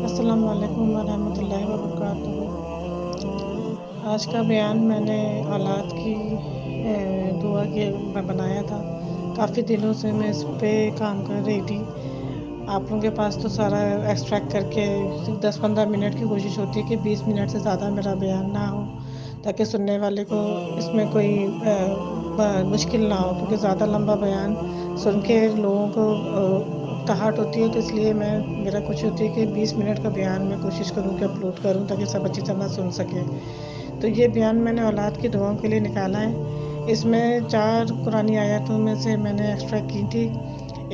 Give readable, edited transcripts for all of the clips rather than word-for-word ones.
السلام علیکم ورحمۃ اللہ وبرکاتہ۔ آج کا بیان میں نے اولاد کی دعا کے بنایا تھا۔ کافی دنوں سے میں اس پہ کام کر رہی تھی۔ آپ لوگوں کے پاس تو سارا ایکسٹریکٹ کر کے 10-15 منٹ کی کوشش ہوتی ہے کہ 20 منٹ سے زیادہ میرا بیان نہ ہو، تاکہ سننے والے کو اس میں کوئی مشکل نہ ہو، کیونکہ زیادہ لمبا بیان سن کے لوگوں کو اکتاہٹ ہوتی ہے، تو اس لیے میرا کوشش ہوتی ہے کہ 20 منٹ کا بیان میں کوشش کروں کہ اپلوڈ کروں تاکہ سب اچھی طرح سن سکے۔ تو یہ بیان میں نے اولاد کی دعاؤں کے لیے نکالا ہے۔ اس میں 4 قرآنی آیاتوں میں سے میں نے ایکسٹریکٹ کی تھی۔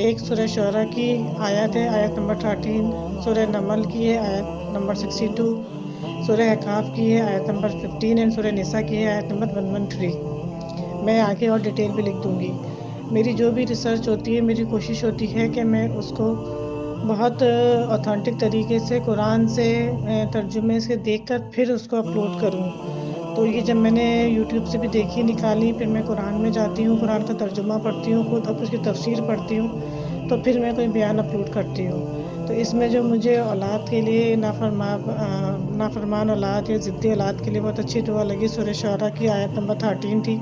ایک سورہ شعراء کی آیت ہے، آیت نمبر 13، سورہ نمل کی ہے، آیت نمبر 62، سورہ احقاف کی ہے، آیت نمبر 15، اور سورہ نساء کی ہے، آیت نمبر 113۔ میں آگے اور ڈیٹیل بھی لکھ دوں گی۔ میری جو بھی ریسرچ ہوتی ہے، میری کوشش ہوتی ہے کہ میں اس کو بہت اوتھینٹک طریقے سے قرآن سے ترجمے سے دیکھ کر پھر اس کو اپلوڈ کروں۔ تو یہ جب میں نے یوٹیوب سے بھی دیکھی نکالی، پھر میں قرآن میں جاتی ہوں، قرآن کا ترجمہ پڑھتی ہوں، خود اب اس کی تفسیر پڑھتی ہوں، تو پھر میں کوئی بیان اپلوڈ کرتی ہوں۔ تو اس میں جو مجھے اولاد کے لیے نافرمان اولاد یا ضدی اولاد کے لیے بہت اچھی دعا لگی، سورہ شعراء کی آیت نمبر 13 تھی۔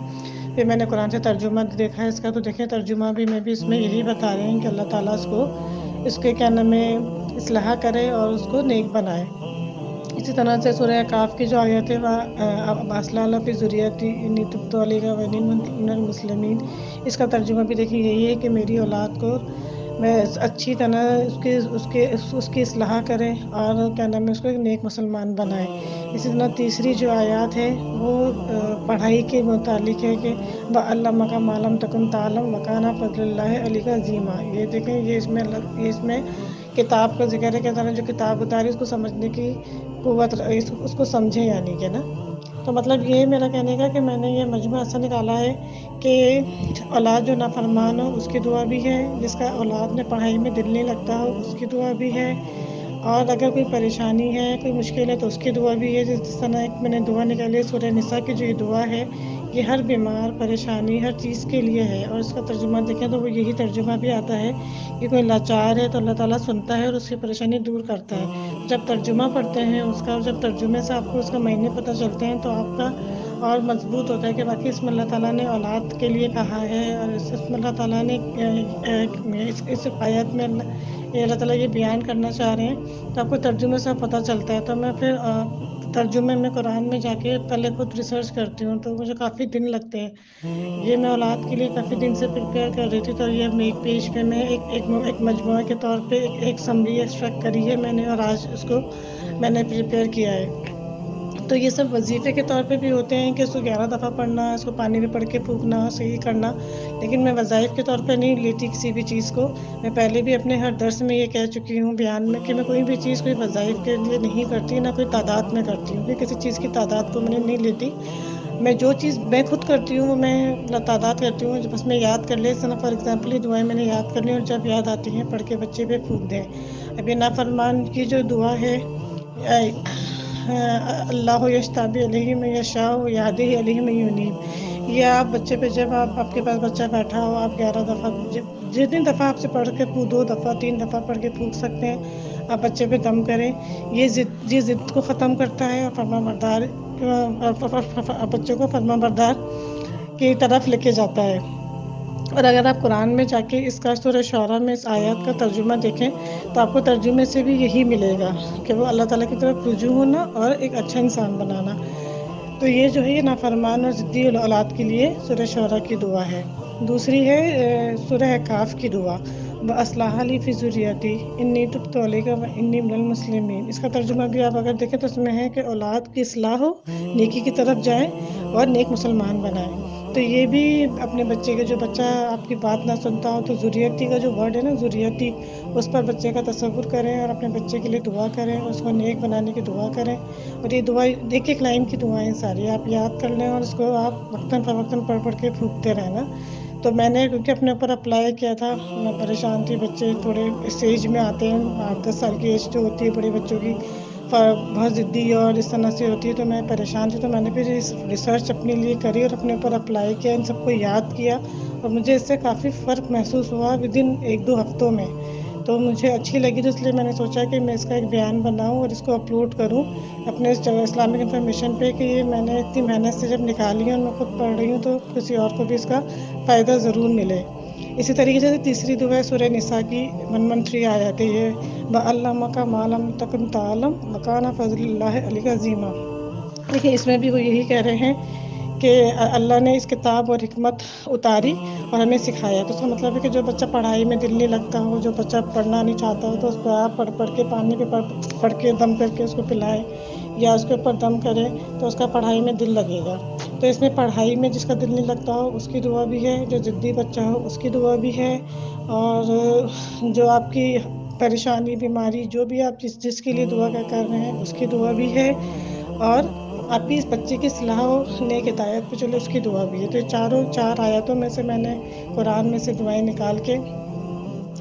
پھر میں نے قرآن سے ترجمہ دیکھا ہے اس کا، تو دیکھیں ترجمہ بھی میں بھی اس میں یہی بتا رہے ہیں کہ اللہ تعالیٰ اس کے کیا نام ہے اصلاح کرے اور اس کو نیک بنائے۔ اسی طرح سے سورہ احقاف کی جو آیت ہے، وَأَصْلَحَ فِي ذُرِّيَّتِي إِنِّي تُبْتُ عَلَيْهَا وَإِنِّي مِنَ الْمُسْلِمِينَ۔ اس کا ترجمہ بھی دیکھیں یہی ہے کہ میری اولاد کو میں اچھی طرح اس کی اصلاح کرے اور کیا نام ہے اس کو ایک نیک مسلمان بنائے۔ اسی طرح تیسری جو آیات ہے وہ پڑھائی کے متعلق ہے کہ وَعَلَّمَكَ مَا لَمْ تَكُنْ تَعْلَمْ وَكَانَ فَضْلُ اللَّهِ عَلَيْكَ عَظِيمًا۔ یہ دیکھیں یہ اس میں کتاب کا ذکر ہے کہ اللہ نے جو کتاب اتاری اس کو سمجھنے کی قوت، اس کو سمجھے، یعنی کہ نا، تو مطلب یہ میرا کہنے کا کہ میں نے یہ مجموعہ ایسا نکالا ہے کہ اولاد جو نافرمان ہو اس کی دعا بھی ہے، جس کا اولاد میں پڑھائی میں دل نہیں لگتا ہو اس کی دعا بھی ہے، اور اگر کوئی پریشانی ہے، کوئی مشکل ہے تو اس کی دعا بھی ہے۔ جس طرح ایک میں نے دعا نکالی سورہ نساء کی جو یہ دعا ہے، یہ ہر بیمار پریشانی ہر چیز کے لیے ہے، اور اس کا ترجمہ دیکھیں تو وہ یہی ترجمہ بھی آتا ہے کہ کوئی لاچار ہے تو اللہ تعالیٰ سنتا ہے اور اس کی پریشانی دور کرتا ہے۔ جب ترجمہ پڑھتے ہیں اس کا، اور جب ترجمے سے آپ کو اس کا معنی پتہ چلتے ہیں تو آپ کا اور مضبوط ہوتا ہے کہ باقی اس میں اللہ تعالیٰ نے اولاد کے لیے کہا ہے، اور اس میں اللہ تعالیٰ نے اس آیت میں اللہ تعالیٰ یہ بیان کرنا چاہ رہے ہیں، تو آپ کو ترجمے سے پتہ چلتا ہے۔ تو میں پھر ترجمے میں قرآن میں جا کے پہلے خود ریسرچ کرتی ہوں، تو مجھے کافی دن لگتے ہیں۔ یہ میں اولاد کے لیے کافی دن سے پریپیئر کر رہی تھی، تو یہ ایک پیج پہ میں ایک مجموعہ کے طور پہ ایک سمری ایکسٹریکٹ کری ہے میں نے، اور آج اس کو میں نے پریپیئر کیا ہے۔ تو یہ سب وظیفے کے طور پہ بھی ہوتے ہیں کہ اس کو 11 دفعہ پڑھنا، اس کو پانی میں پڑھ کے پھونکنا، صحیح کرنا، لیکن میں وظائف کے طور پہ نہیں لیتی کسی بھی چیز کو۔ میں پہلے بھی اپنے ہر درس میں یہ کہہ چکی ہوں بیان میں کہ میں کوئی بھی چیز کوئی وظائف کے لیے نہیں کرتی، نہ کوئی تعداد میں کرتی ہوں، کہ کسی چیز کی تعداد کو میں نہیں لیتی۔ میں جو چیز میں خود کرتی ہوں وہ میں تعداد کرتی ہوں، بس میں یاد کر لے، فار ایگزامپل یہ دعائیں میں نے یاد کر لی اور جب یاد آتی ہیں پڑھ کے بچے پہ پھونک دیں۔ ابھی نافرمان کی جو دعا ہے، اللہ یجتبی الیہ من یشاء ویہدی الیہ من ینیب، یہ آپ بچے پہ جب آپ کے پاس بچہ بیٹھا ہو، آپ 11 دفعہ جتنی دفعہ آپ سے پڑھ کے 2 دفعہ 3 دفعہ پڑھ کے پھونک سکتے ہیں، آپ بچے پہ دم کریں۔ یہ ضد کو ختم کرتا ہے اور فرمانبردار بچوں کو فرمانبردار کی طرف لے کے جاتا ہے۔ اور اگر آپ قرآن میں جا کے اس کا سورہ شعراء میں اس آیات کا ترجمہ دیکھیں تو آپ کو ترجمے سے بھی یہی ملے گا کہ وہ اللہ تعالیٰ کی طرف رجوع ہونا اور ایک اچھا انسان بنانا۔ تو یہ جو ہے یہ نافرمان اور ضدی اولاد کے لیے سورہ شعراء کی دعا ہے۔ دوسری ہے سورہ احقاف کی دعا، وَأَصْلَحَ لِي فِي ذُرِّيَّتِي إِنِّي تُبْتُ عَلَيْكَ وَإِنِّي مِنَ الْمُسْلِمِينَ۔ اس کا ترجمہ بھی آپ اگر دیکھیں تو اس میں ہے کہ اولاد کی اصلاح ہو، نیکی کی طرف جائیں اور نیک مسلمان بنائیں۔ تو یہ بھی اپنے بچے کے، جو بچہ آپ کی بات نہ سنتا ہو تو ذریتی کا جو ورڈ ہے نا، ذریتی، اس پر بچے کا تصور کریں اور اپنے بچے کے لیے دعا کریں اور اس کو نیک بنانے کی دعا کریں۔ اور یہ دعا ایک لائن کی دعائیں ساری آپ یاد کر لیں اور اس کو آپ وقتاً فوقتاً پڑھ کے پھونکتے رہنا۔ تو میں نے کیونکہ اپنے اوپر اپلائی کیا تھا، میں پریشان تھی، بچے تھوڑے اس ایج میں آتے ہیں، 8-10 سال کی ایج جو ہوتی ہے بڑے بچوں کی، بہت ضدی اور اس طرح سے ہوتی ہے، تو میں پریشان تھی، تو میں نے پھر ریسرچ اپنے لیے کری اور اپنے اوپر اپلائی کیا، ان سب کو یاد کیا، اور مجھے اس سے کافی فرق محسوس ہوا ودن 1-2 ہفتوں میں، تو مجھے اچھی لگی، تو اس لیے میں نے سوچا کہ میں اس کا ایک بیان بناؤں اور اس کو اپلوڈ کروں اپنے اسلامک انفارمیشن پہ، کہ یہ میں نے اتنی محنت سے جب نکالی ہے اور میں خود پڑھ رہی ہوں تو کسی اور کو بھی اس کا فائدہ ضرور ملے۔ اسی طریقے سے تیسری دعا ہے سورہ نساء کی 113 آیت ہے یہ، بَعَلَّمَکَ مَا لَمْ تَکُن تَعْلَمْ وَکَانَ فَضْلُ اللہِ عَلَیکَ عَظِیمًا۔ دیکھیں اس میں بھی وہ یہی کہہ رہے ہیں کہ اللہ نے اس کتاب اور حکمت اتاری اور ہمیں سکھایا، تو اس کا مطلب ہے کہ جو بچہ پڑھائی میں دل نہیں لگتا ہو، جو بچہ پڑھنا نہیں چاہتا ہو، تو اس پہ آپ پڑھ کے پانی پہ پڑھ کے دم کر کے اس کو پلائیں یا اس کے اوپر دم کریں تو اس کا پڑھائی میں دل لگے گا۔ تو اس میں پڑھائی میں جس کا دل نہیں لگتا ہو اس کی دعا بھی ہے، جو ضدی بچہ ہو اس کی دعا بھی ہے، اور جو آپ کی پریشانی بیماری جو بھی آپ جس کے لیے دعا کر رہے ہیں اس کی دعا بھی ہے، اور آپ کی اس بچے کی اصلاح و نیک ہدایت پہ چلے اس کی دعا بھی ہے۔ تو یہ چار آیاتوں میں سے میں نے قرآن میں سے دعائیں نکال کے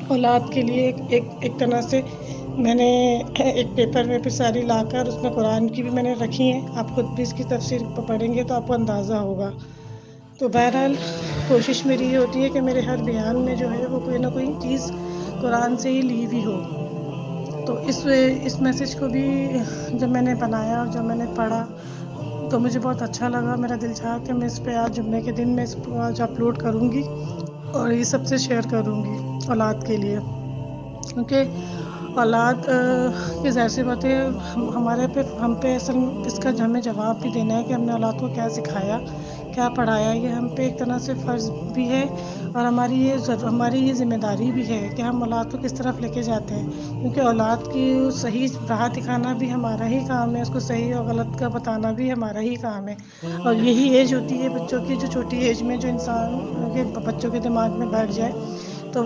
اولاد کے لیے ایک طرح سے میں نے ایک پیپر میں پھر ساری لا کر اس میں قرآن کی بھی میں نے رکھی ہیں، آپ خود بھی اس کی تفسیر پڑھیں گے تو آپ کو اندازہ ہوگا۔ تو بہرحال کوشش میری یہ ہوتی ہے کہ میرے ہر بیان میں جو ہے وہ کوئی نہ کوئی چیز قرآن سے ہی لی ہوئی ہو۔ تو اس میسج کو بھی جب میں نے بنایا اور جب میں نے پڑھا تو مجھے بہت اچھا لگا، میرا دل چاہا کہ میں اس پہ آج جمعے کے دن میں اس کو آج اپلوڈ کروں گی اور یہ سب سے شیئر کروں گی اولاد کے لیے، کیونکہ اولاد کی ظاہر سی بات ہے ہم پہ اصل اس کا ہمیں جواب بھی دینا ہے کہ ہم نے اولاد کو کیا سکھایا، کیا پڑھایا، یہ ہم پہ ایک طرح سے فرض بھی ہے اور ہماری یہ ذمہ داری بھی ہے کہ ہم اولاد کو کس طرف لے کے جاتے ہیں، کیونکہ اولاد کی صحیح راہ دکھانا بھی ہمارا ہی کام ہے، اس کو صحیح اور غلط کا بتانا بھی ہمارا ہی کام ہے، اور یہی ایج ہوتی ہے بچوں کی جو چھوٹی ایج میں جو انسان کے بچوں کے دماغ میں بیٹھ جائے تو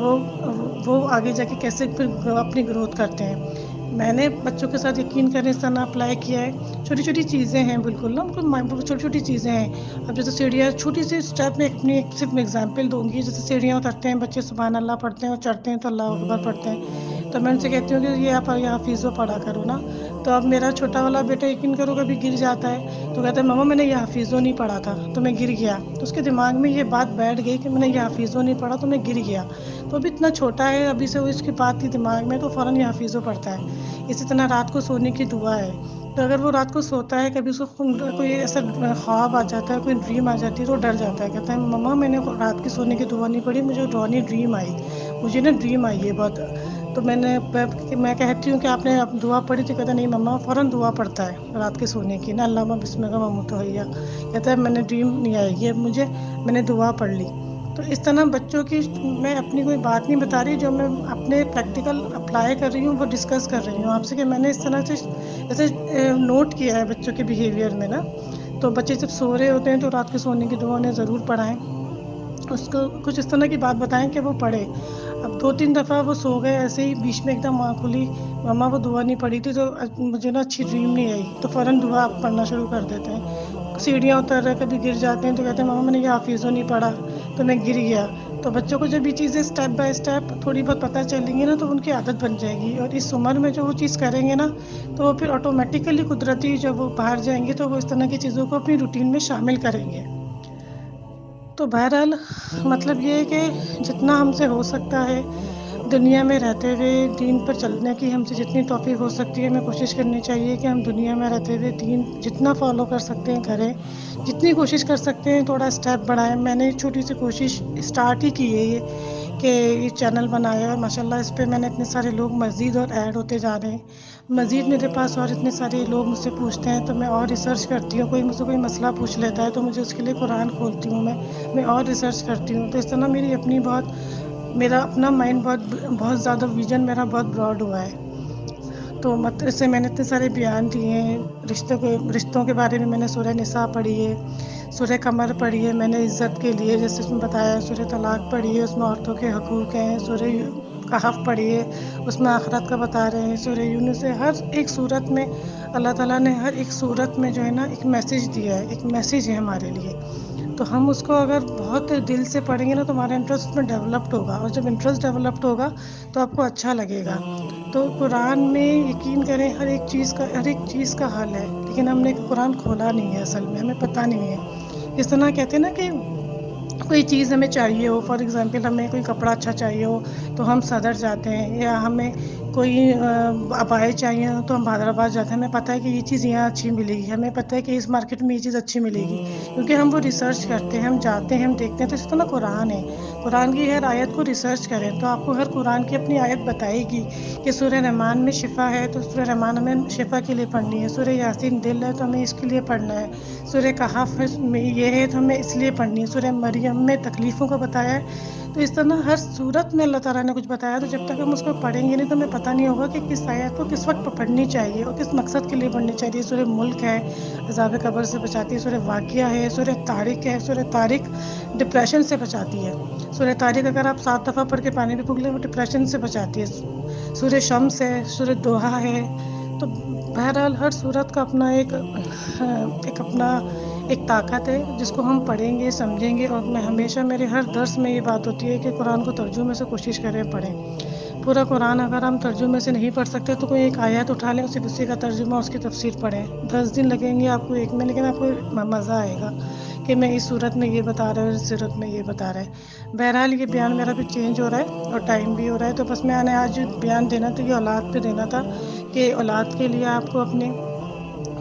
وہ آگے جا کے کیسے پھر اپنی گروتھ کرتے ہیں۔ میں نے بچوں کے ساتھ یقین کریں اس طرح اپلائی کیا ہے، چھوٹی چھوٹی چیزیں ہیں، بالکل نا بالکل چھوٹی چھوٹی چیزیں ہیں۔ اب جیسے سیڑھیاں چھوٹی سی اسٹیپ میں اپنی صرف میں اگزامپل دوں گی، جیسے سیڑھیاں اترتے ہیں بچے سبحان اللہ پڑھتے ہیں اور چڑھتے ہیں تو اللہ اکبر پڑھتے ہیں، تو میں ان سے کہتی ہوں کہ یہ آپ یہ حفیظ پڑھا کرو نا، تو اب میرا چھوٹا والا بیٹا یقین کرو کبھی گر جاتا ہے تو کہتا ہے مما میں نے یہ حفیظ نہیں پڑھا تھا تو میں گر گیا، تو اس کے دماغ میں یہ بات بیٹھ گئی کہ میں نے یہ حفیظ نہیں پڑھا تو میں گر گیا، تو ابھی اتنا چھوٹا ہے ابھی سے وہ اس کی بات تھی دماغ میں تو فوراً یہ حفیظ پڑھتا ہے۔ اسی طرح رات کو سونے کی دعا ہے، تو اگر وہ رات کو سوتا ہے کبھی اس کو کوئی ایسا خواب آ جاتا ہے، کوئی ڈریم آ جاتی ہے تو وہ ڈر جاتا ہے، کہتا ہے مما میں نے رات کی سونے کی دعا نہیں پڑھی، مجھے روانی ڈریم آئی، مجھے نا ڈریم آئی ہے بہت، تو میں کہتی ہوں کہ آپ نے دعا پڑھی تھی، کہتا نہیں مما، فوراً دعا پڑھتا ہے رات کے سونے کی نا، اللہم بسمک ممتحیہ، کہتا ہے میں نے ڈریم نہیں آئی ہے مجھے، میں نے دعا پڑھ لی۔ تو اس طرح بچوں کی میں اپنی کوئی بات نہیں بتا رہی، جو میں اپنے پریکٹیکل اپلائی کر رہی ہوں وہ ڈسکس کر رہی ہوں آپ سے، کہ میں نے اس طرح سے جیسے نوٹ کیا ہے بچوں کے بیہیویئر میں نا، تو بچے جب سو رہے ہوتے ہیں تو رات کے سونے کی دعا انہیں ضرور پڑھائیں، اس کو کچھ اس طرح کی بات بتائیں کہ وہ پڑھے۔ اب 2-3 دفعہ وہ سو گئے ایسے ہی، بیچ میں ایک دم آنکھ کھلی، مما وہ دعا نہیں پڑھی تھی تو مجھے نا اچھی ڈریم نہیں آئی، تو فوراً دعا آپ پڑھنا شروع کر دیتے ہیں۔ سیڑھیاں اتر رہے کبھی گر جاتے ہیں تو کہتے ہیں مما میں نے یہ حفیظ نہیں پڑھا تو میں گر گیا، تو بچوں کو جب یہ چیزیں اسٹیپ بائی اسٹیپ تھوڑی بہت پتہ چلیں گی نا تو ان کی عادت بن جائے گی، اور اس عمر میں جو وہ چیز کریں گے نا تو وہ پھر آٹومیٹیکلی قدرتی جب وہ باہر جائیں گے تو وہ اس طرح کی چیزوں کو اپنی روٹین میں شامل کریں گے۔ تو بہرحال مطلب یہ ہے کہ جتنا ہم سے ہو سکتا ہے دنیا میں رہتے ہوئے دین پر چلنے کی ہم سے جتنی توفیق ہو سکتی ہے ہمیں کوشش کرنی چاہیے کہ ہم دنیا میں رہتے ہوئے دین جتنا فالو کر سکتے ہیں کریں، جتنی کوشش کر سکتے ہیں تھوڑا اسٹیپ بڑھائیں۔ میں نے چھوٹی سی کوشش اسٹارٹ ہی کی ہے یہ کہ یہ چینل بنایا اور ماشاء اللہ اس پہ میں نے اتنے سارے لوگ مزید اور ایڈ ہوتے جا رہے ہیں، مزید میرے پاس اور اتنے سارے لوگ مجھ سے پوچھتے ہیں تو میں اور ریسرچ کرتی ہوں، کوئی مجھ سے کوئی مسئلہ پوچھ لیتا ہے تو مجھے اس کے لیے قرآن کھولتی ہوں، میں اور ریسرچ کرتی ہوں، تو اس طرح میری اپنی میرا اپنا مائنڈ بہت زیادہ ویژن میرا بہت براڈ ہوا ہے۔ تو اس سے میں نے اتنے سارے بیان دیے ہیں، رشتوں کے بارے میں میں نے سورہ نساء پڑھی ہے، سورہ قمر پڑھی ہے، میں نے عزت کے لیے جیسے اس میں بتایا ہے، سورہ طلاق پڑھی ہے، اس میں عورتوں کے حقوق ہیں، سورہ کہف پڑھی ہے، اس میں آخرت کا بتا رہے ہیں، سورہ یونس سے ہر ایک صورت میں اللہ تعالیٰ نے ہر ایک صورت میں جو ہے نا ایک میسیج دیا ہے، ایک میسیج ہے ہمارے لیے، تو ہم اس کو اگر بہت دل سے پڑھیں گے نا تو ہمارا انٹرسٹ میں ڈیولپڈ ہوگا، اور جب انٹرسٹ ڈیولپڈ ہوگا تو آپ کو اچھا لگے گا۔ تو قرآن میں یقین کریں ہر ایک چیز کا حل ہے، لیکن ہم نے قرآن کھولا نہیں ہے، اصل میں ہمیں پتہ نہیں ہے۔ اس طرح کہتے ہیں نا کہ کوئی چیز ہمیں چاہیے ہو، فار ایگزامپل ہمیں کوئی کپڑا اچھا چاہیے ہو تو ہم صدر جاتے ہیں، یا ہمیں کوئی عبائے چاہیے ہو تو ہم حیدرآباد جاتے ہیں، ہمیں پتہ ہے کہ یہ چیز یہاں اچھی ملے گی، ہمیں پتہ ہے کہ اس مارکیٹ میں یہ چیز اچھی ملے گی، کیونکہ ہم وہ ریسرچ کرتے ہیں، ہم جاتے ہیں، ہم دیکھتے ہیں۔ تو اس طرح قرآن ہے، قرآن کی ہر آیت کو ریسرچ کریں تو آپ کو ہر قرآن کی اپنی آیت بتائے گی کہ سورہ رحمان میں شفا ہے تو سورہ رحمان ہمیں شفا کے لیے پڑھنی ہے، سورہ یاسین دل ہے تو ہمیں اس کے لیے پڑھنا ہے، سورہ کہف میں یہ ہے تو ہمیں اس لیے پڑھنی ہے، سورہ مریم میں تکلیفوں کا بتایا ہے۔ تو اس طرح ہر صورت میں اللہ تعالیٰ نے کچھ بتایا، تو جب تک ہم اس کو پڑھیں گے نہیں تو ہمیں پتہ نہیں ہوگا کہ کس آیت کو کس وقت پڑھنی چاہیے اور کس مقصد کے لیے پڑھنی چاہیے۔ سورہ ملک ہے، عذاب قبر سے بچاتی ہے، سورہ واقعہ ہے، سورہ طارق ہے، سورہ طارق ڈپریشن سے بچاتی ہے، سورہ طارق اگر آپ 7 دفعہ پڑھ کے پانی پہ پھونک لیں وہ ڈپریشن سے بچاتی ہے، سورہ شمس ہے، سورہ دوحہ ہے۔ تو بہرحال ہر صورت کا اپنا ایک طاقت ہے جس کو ہم پڑھیں گے، سمجھیں گے، اور میں ہمیشہ میرے ہر درس میں یہ بات ہوتی ہے کہ قرآن کو ترجمے سے کوشش کریں پڑھیں۔ پورا قرآن اگر ہم ترجمے سے نہیں پڑھ سکتے تو کوئی ایک آیت اٹھا لیں، صرف اسی کا ترجمہ، اس کی تفسیر پڑھیں، 10 دن لگیں گے آپ کو ایک میں، لیکن آپ کو مزہ آئے گا کہ میں اس صورت میں یہ بتا رہا ہے، اس صورت میں یہ بتا رہا ہے۔ بہرحال یہ بیان میرا بھی چینج ہو رہا ہے اور ٹائم بھی ہو رہا ہے، تو بس میں نے آج بیان دینا تھا، یہ اولاد پہ دینا تھا کہ اولاد کے لیے آپ کو اپنے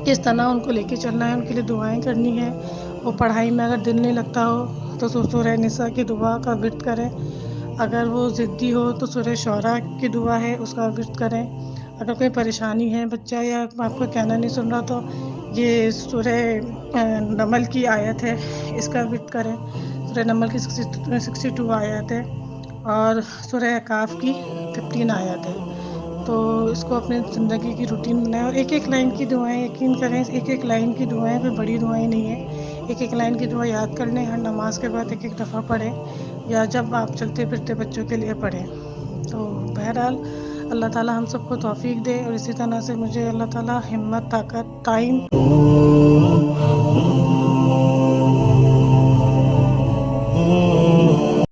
کس طرح ان کو لے کے چلنا ہے، ان کے لیے دعائیں کرنی ہے، اور پڑھائی میں اگر دل نہیں لگتا ہو تو سورہ نساء کی دعا کا ورد کریں، اگر وہ ضدی ہو تو سورہ شعراء کی دعا ہے اس کا ورد کریں، اگر کوئی پریشانی ہے بچہ یا آپ کو کہنا نہیں سن رہا تو یہ سورہ نمل کی آیت ہے اس کا ورد کریں، سورہ نمل کی 62 آیت ہے، اور سورہ احقاف کی 15 آیت ہے۔ تو اس کو اپنے زندگی کی روٹین بنائیں، اور ایک ایک لائن کی دعائیں یقین کریں، ایک ایک لائن کی دعائیں کوئی بڑی دعائیں نہیں ہیں، ایک ایک لائن کی دعا یاد کر لیں، ہر نماز کے بعد ایک ایک دفعہ پڑھیں، یا جب آپ چلتے پھرتے بچوں کے لیے پڑھیں۔ تو بہرحال اللہ تعالیٰ ہم سب کو توفیق دے، اور اسی طرح سے مجھے اللہ تعالیٰ ہمت، طاقت، ٹائم